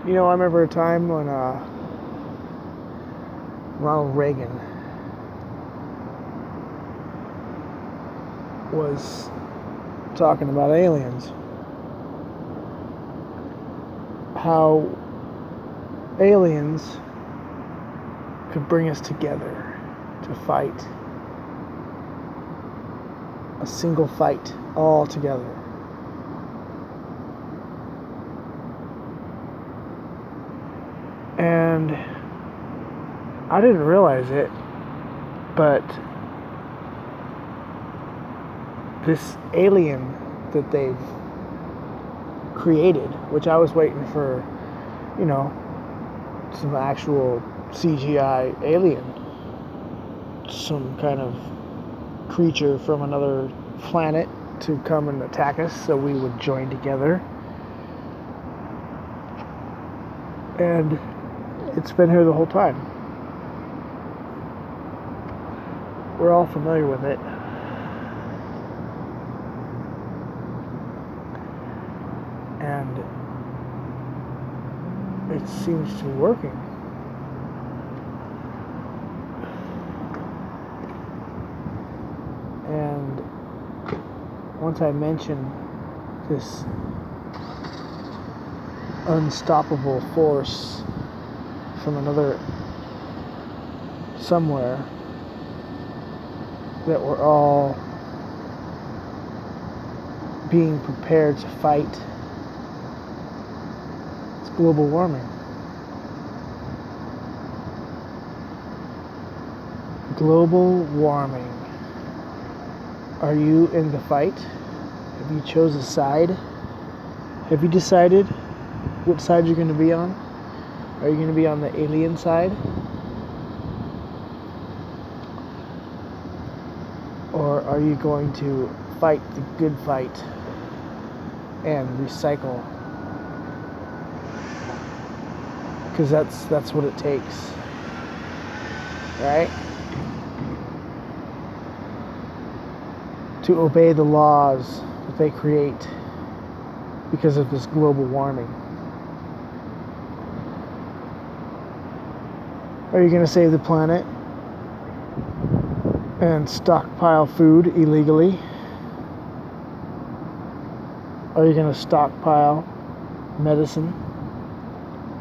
You know, I remember a time when Ronald Reagan was talking about aliens. How aliens could bring us together to fight a single fight all together. And I didn't realize it, but this alien that they've created, which I was waiting for, some actual CGI alien, some kind of creature from another planet to come and attack us so we would join together. And it's been here the whole time. We're all familiar with it. And it seems to be working. And once I mention this unstoppable force from another somewhere, that we're all being prepared to fight, it's global warming. Global warming. Are you in the fight? Have you chose a side? Have you decided what side you're going to be on? Are you going to be on the alien side? Or are you going to fight the good fight and recycle? Because that's what it takes, right? To obey the laws that they create because of this global warming. Are you going to save the planet and stockpile food illegally? Are you going to stockpile medicine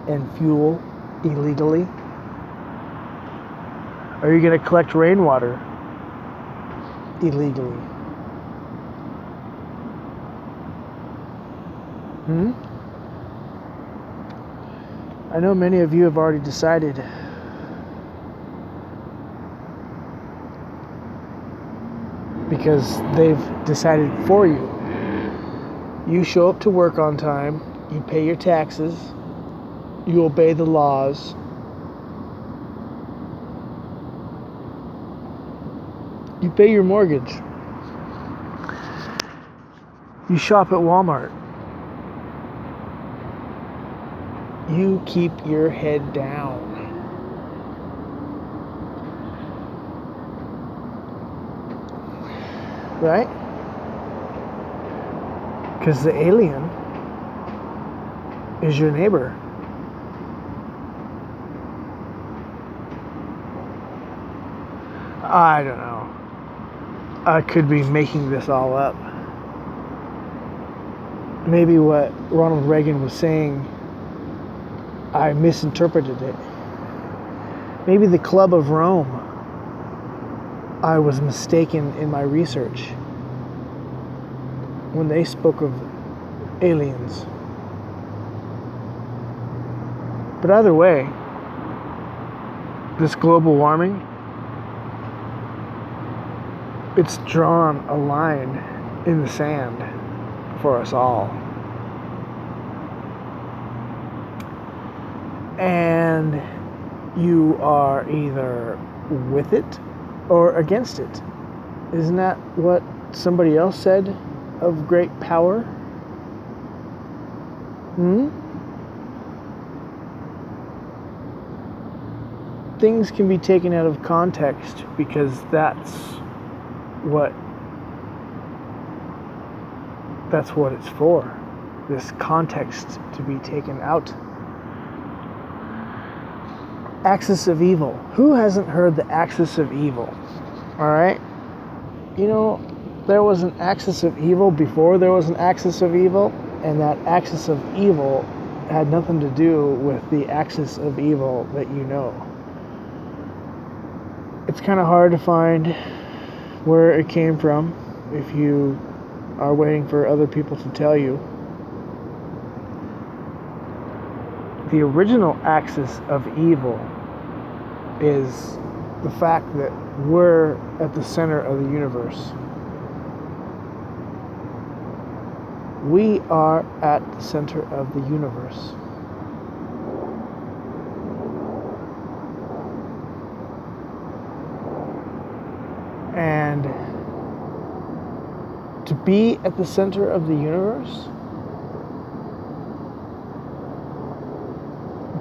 and fuel illegally? Are you going to collect rainwater illegally? I know many of you have already decided. Because they've decided for you. You show up to work on time, you pay your taxes, you obey the laws. You pay your mortgage. You shop at Walmart. You keep your head down. Right? Because the alien is your neighbor. I don't know. I could be making this all up. Maybe what Ronald Reagan was saying, I misinterpreted it. Maybe the Club of Rome, I was mistaken in my research when they spoke of aliens. But either way, this global warming, it's drawn a line in the sand for us all. And you are either with it or against it. Isn't that what somebody else said of great power? Things can be taken out of context because that's what it's for. This context to be taken out axis of evil. Who hasn't heard the axis of evil? All right? You know, there was an axis of evil before there was an axis of evil, and that axis of evil had nothing to do with the axis of evil that you know. It's kind of hard to find where it came from if you are waiting for other people to tell you. The original axis of evil is the fact that we're at the center of the universe. We are at the center of the universe. And to be at the center of the universe,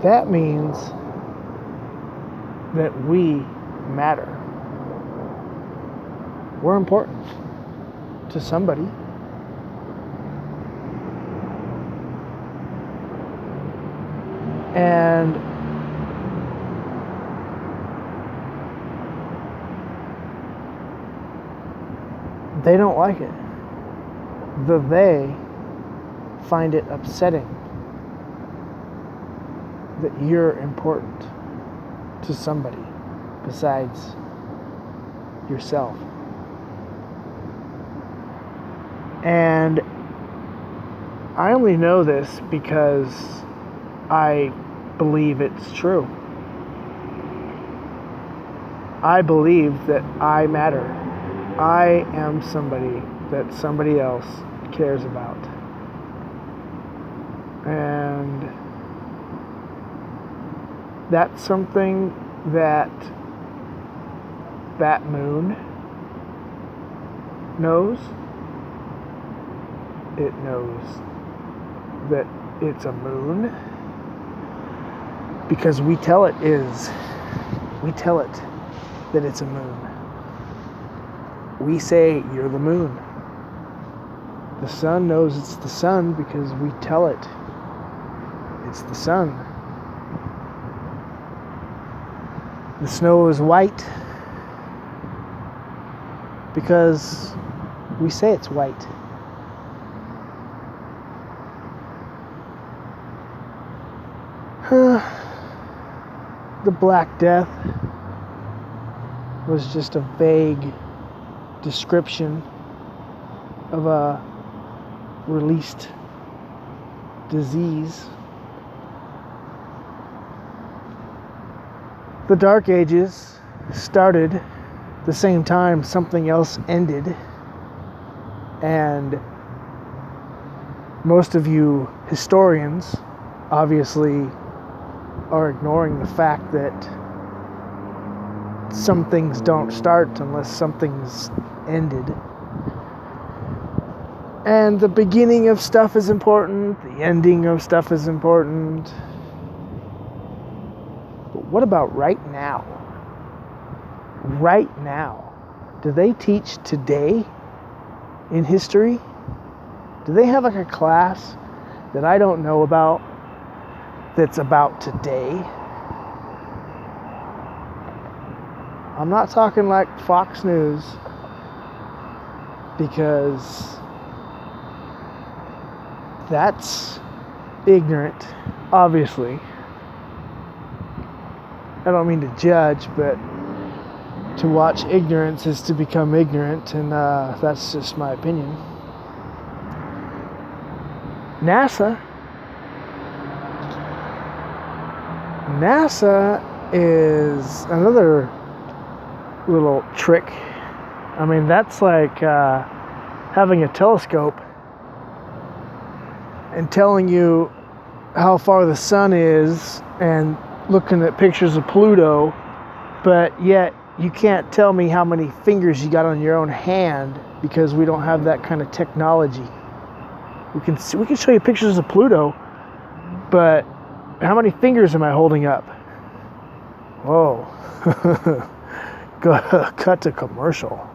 that means that we matter. We're important to somebody. And they don't like it. They find it upsetting that you're important to somebody besides yourself. And I only know this because I believe it's true. I believe that I matter. I am somebody that somebody else cares about. And that's something that that moon knows. It knows that it's a moon because we tell it that it's a moon. We say, you're the moon. The sun knows it's the sun because we tell it it's the sun. The snow is white because we say it's white. The Black Death was just a vague description of a released disease. The Dark Ages started the same time something else ended, and most of you historians obviously are ignoring the fact that some things don't start unless something's ended. And the beginning of stuff is important, the ending of stuff is important. But what about right now? Right now. Do they teach today in history? Do they have like a class that I don't know about that's about today? I'm not talking like Fox News, because that's ignorant, obviously. I don't mean to judge, but to watch ignorance is to become ignorant, and that's just my opinion. NASA is another little trick. I mean, that's like having a telescope and telling you how far the sun is and looking at pictures of Pluto, but yet you can't tell me how many fingers you got on your own hand because we don't have that kind of technology. We can show you pictures of Pluto, but how many fingers am I holding up? Whoa. Cut to commercial.